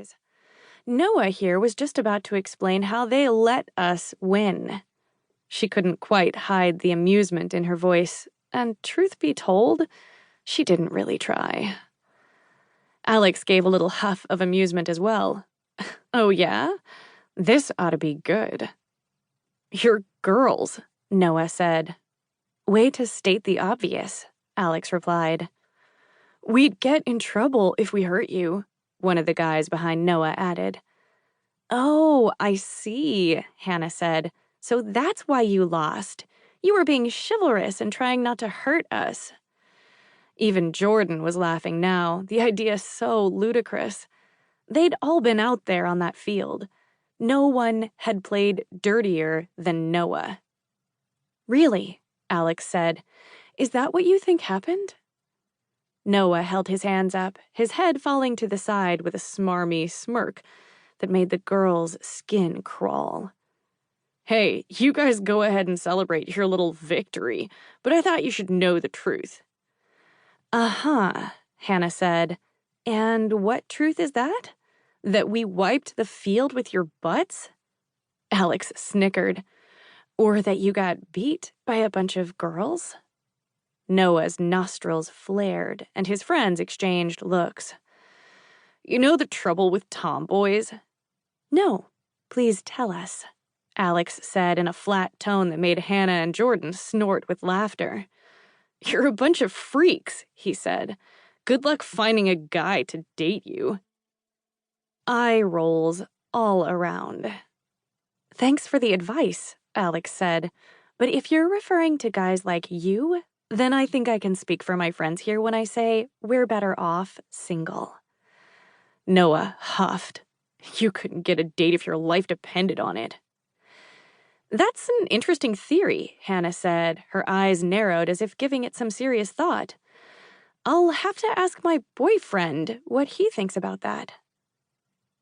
guys. Noah here was just about to explain how they let us win. She couldn't quite hide the amusement in her voice, and truth be told, she didn't really try. Alex gave a little huff of amusement as well. Oh, yeah? This ought to be good. You're girls, Noah said. Way to state the obvious, Alex replied. We'd get in trouble if we hurt you, one of the guys behind Noah added. Oh, I see, Hannah said. So that's why you lost. You were being chivalrous and trying not to hurt us. Even Jordan was laughing now, the idea so ludicrous. They'd all been out there on that field. No one had played dirtier than Noah. Really, Alex said. Is that what you think happened? Noah held his hands up, his head falling to the side with a smarmy smirk that made the girl's skin crawl. Hey, you guys go ahead and celebrate your little victory, but I thought you should know the truth. Uh-huh, Hannah said. And what truth is that? That we wiped the field with your butts? Alex snickered. Or that you got beat by a bunch of girls? Noah's nostrils flared, and his friends exchanged looks. You know the trouble with tomboys? No, please tell us, Alex said in a flat tone that made Hannah and Jordan snort with laughter. You're a bunch of freaks, he said. Good luck finding a guy to date you. Eye rolls all around. Thanks for the advice, Alex said. But if you're referring to guys like you, then I think I can speak for my friends here when I say we're better off single. Noah huffed. You couldn't get a date if your life depended on it. That's an interesting theory, Hannah said, her eyes narrowed as if giving it some serious thought. I'll have to ask my boyfriend what he thinks about that.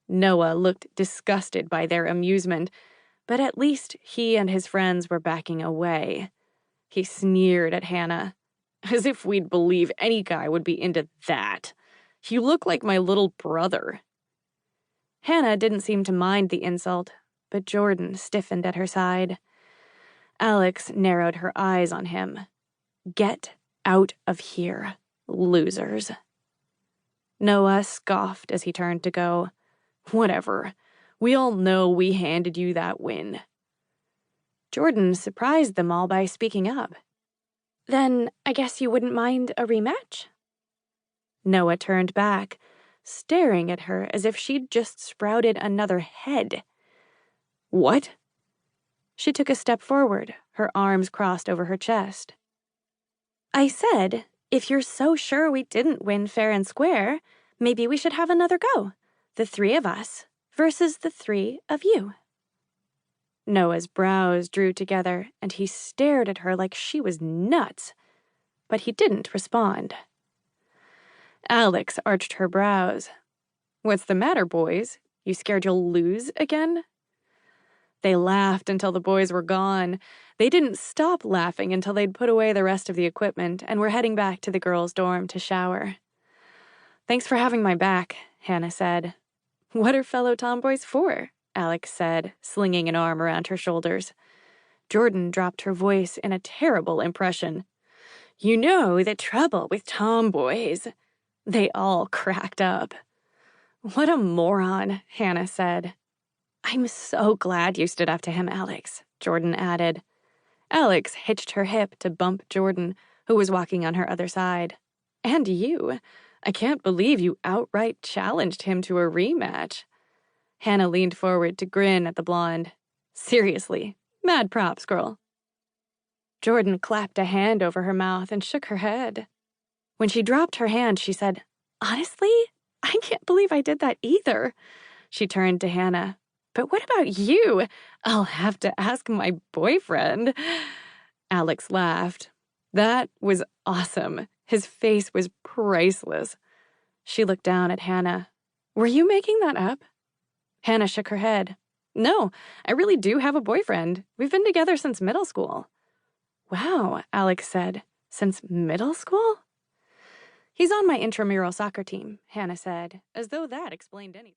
Noah looked disgusted by their amusement, but at least he and his friends were backing away. He sneered at Hannah, as if we'd believe any guy would be into that. You look like my little brother. Hannah didn't seem to mind the insult, but Jordan stiffened at her side. Alex narrowed her eyes on him. Get out of here, losers. Noah scoffed as he turned to go. Whatever. We all know we handed you that win. Jordan surprised them all by speaking up. Then I guess you wouldn't mind a rematch? Noah turned back, staring at her as if she'd just sprouted another head. What? She took a step forward, her arms crossed over her chest. I said, if you're so sure we didn't win fair and square, maybe we should have another go. The three of us versus the three of you. Noah's brows drew together, and he stared at her like she was nuts. But he didn't respond. Alex arched her brows. What's the matter, boys? You scared you'll lose again? They laughed until the boys were gone. They didn't stop laughing until they'd put away the rest of the equipment and were heading back to the girls' dorm to shower. Thanks for having my back, Hannah said. What are fellow tomboys for? Alex said, slinging an arm around her shoulders. Jordan dropped her voice in a terrible impression. You know the trouble with tomboys. They all cracked up. What a moron, Hannah said. I'm so glad you stood up to him, Alex, Jordan added. Alex hitched her hip to bump Jordan, who was walking on her other side. And you. I can't believe you outright challenged him to a rematch. Hannah leaned forward to grin at the blonde. Seriously, mad props, girl. Jordan clapped a hand over her mouth and shook her head. When she dropped her hand, she said, Honestly, I can't believe I did that either. She turned to Hannah. But what about you? I'll have to ask my boyfriend. Alex laughed. That was awesome. His face was priceless. She looked down at Hannah. Were you making that up? Hannah shook her head. No, I really do have a boyfriend. We've been together since middle school. Wow, Alex said. Since middle school? He's on my intramural soccer team, Hannah said, as though that explained anything.